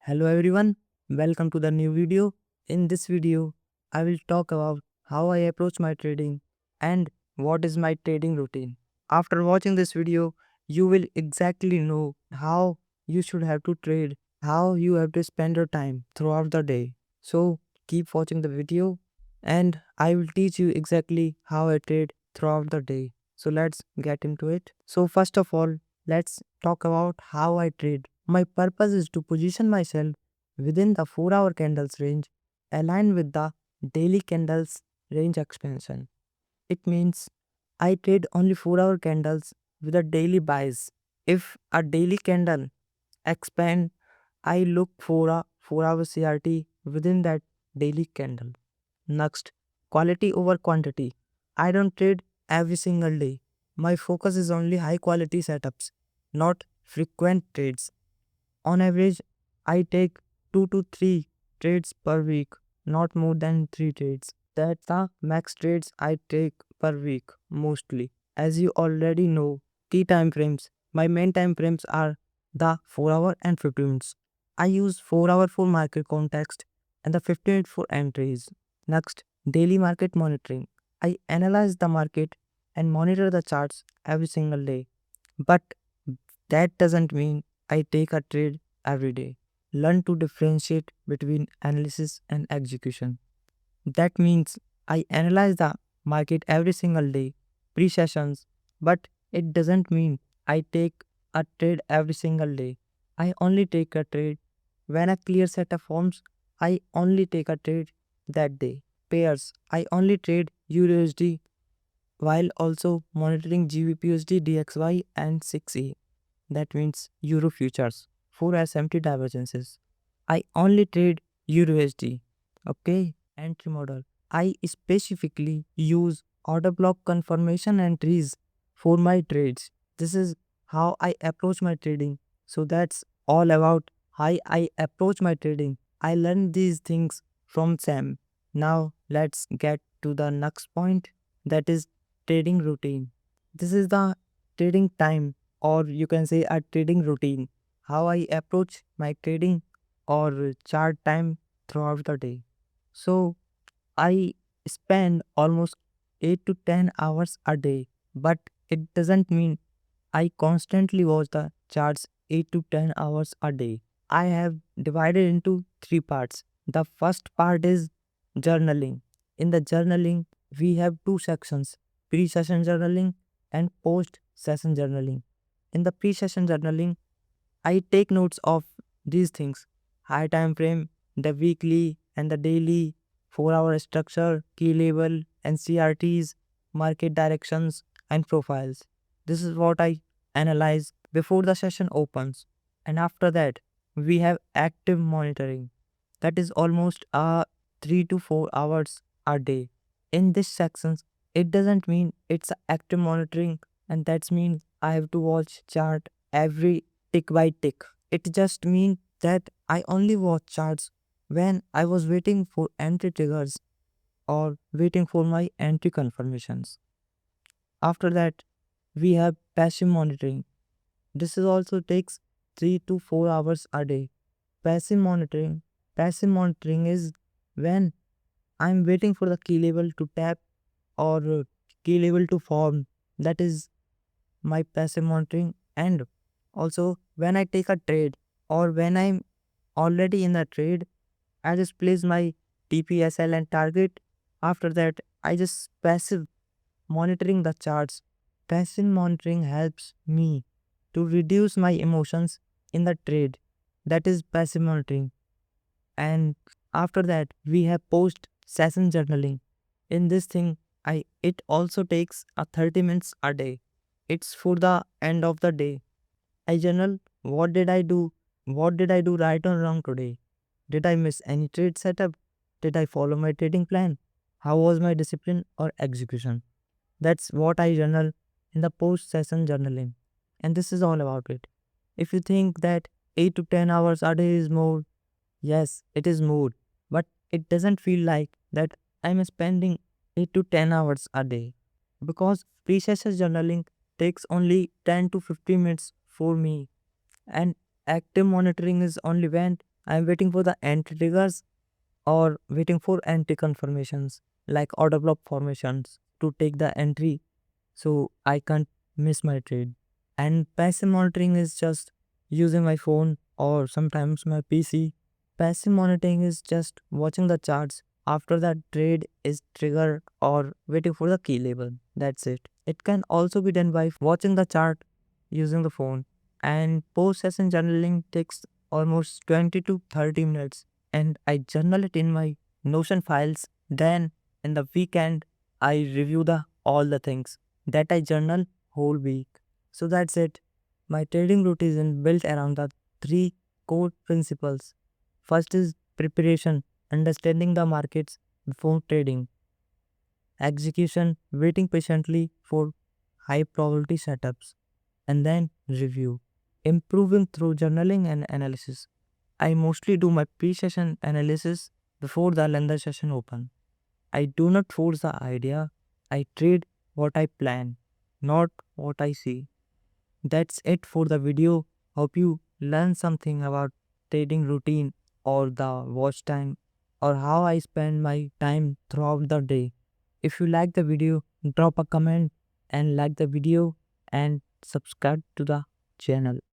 Hello everyone, welcome to the new video. In this video, I will talk about how I approach my trading and what is my trading routine. After watching this video, you will exactly know how you should have to trade, how you have to spend your time throughout the day. So keep watching the video and I will teach you exactly how I trade throughout the day. So let's get into it. So first of all, let's talk about how I trade. My purpose is to position myself within the 4-hour candles range aligned with the daily candles range expansion. It means I trade only 4-hour candles with a daily buys. If a daily candle expand, I look for a 4-hour CRT within that daily candle. Next, quality over quantity. I don't trade every single day. My focus is only high quality setups, not frequent trades. On average, I take 2 to 3 trades per week, not more than 3 trades. That's the max trades I take per week mostly. As you already know, key time frames. My main time frames are the 4 hour and 15 minutes. I use 4 hour for market context and the 15 minute for entries. Next, daily market monitoring. I analyze the market and monitor the charts every single day. But that doesn't mean I take a trade every day. Learn to differentiate between analysis and execution. That means I analyze the market every single day, pre sessions, but it doesn't mean I take a trade every single day. I only take a trade when a clear set of forms. I only take a trade that day. Pairs, I only trade USD while also monitoring GBPUSD, DXY, and 6E. That means Euro futures for SMT divergences. I only trade EURUSD. Okay, entry model. I specifically use order block confirmation entries for my trades. This is how I approach my trading. So that's all about how I approach my trading. I learned these things from Sam. Now let's get to the next point, that is trading routine. This is the trading time, or you can say a trading routine, how I approach my trading or chart time throughout the day. So I spend almost 8 to 10 hours a day, but it doesn't mean I constantly watch the charts 8 to 10 hours a day. I have divided into three parts. The first part is journaling. In the journaling, we have two sections, pre session journaling and post session journaling. In the pre session journaling, I take notes of these things: high time frame, the weekly and the daily, 4-hour structure, key level, NCRTs, market directions, and profiles. This is what I analyze before the session opens. And after that, we have active monitoring. That is almost 3 to 4 hours a day. In this section, it doesn't mean it's active monitoring, and that's mean I have to watch chart every tick by tick. It just means that I only watch charts when I was waiting for entry triggers or waiting for my entry confirmations. After that, we have passive monitoring. This is also takes 3 to 4 hours a day. Passive monitoring. Passive monitoring is when I'm waiting for the key level to tap or key level to form. That is my passive monitoring. And also when I take a trade or when I'm already in the trade, I just place my TPSL and target. After that, I just passive monitoring the charts. Passive monitoring helps me to reduce my emotions in the trade. That is passive monitoring. And after that, we have post session journaling. In this thing, I it also takes a 30 minutes a day. It's for the end of the day. I journal, what did I do? What did I do right or wrong today? Did I miss any trade setup? Did I follow my trading plan? How was my discipline or execution? That's what I journal in the post session journaling. And this is all about it. If you think that 8 to 10 hours a day is more, yes, it is more. But it doesn't feel like that I'm spending 8 to 10 hours a day. Because pre session journaling takes only 10 to 15 minutes for me, and active monitoring is only when I'm waiting for the entry triggers or waiting for entry confirmations like order block formations to take the entry so I can't miss my trade. And passive monitoring is just using my phone or sometimes my PC. Passive monitoring is just watching the charts after the trade is triggered or waiting for the key label. That's it. It can also be done by watching the chart using the phone. And post session journaling takes almost 20 to 30 minutes. And I journal it in my Notion files. Then in the weekend, I review the all the things that I journal whole week. So that's it. My trading routine is built around the three core principles. First is preparation, understanding the markets before trading. Execution, waiting patiently for high probability setups. And then review, improving through journaling and analysis. I mostly do my pre-session analysis before the lender session open. I do not force the idea. I trade what I plan, not what I see. That's it for the video. Hope you learn something about trading routine or the watch time or how I spend my time throughout the day. If you like the video, drop a comment and like the video and subscribe to the channel.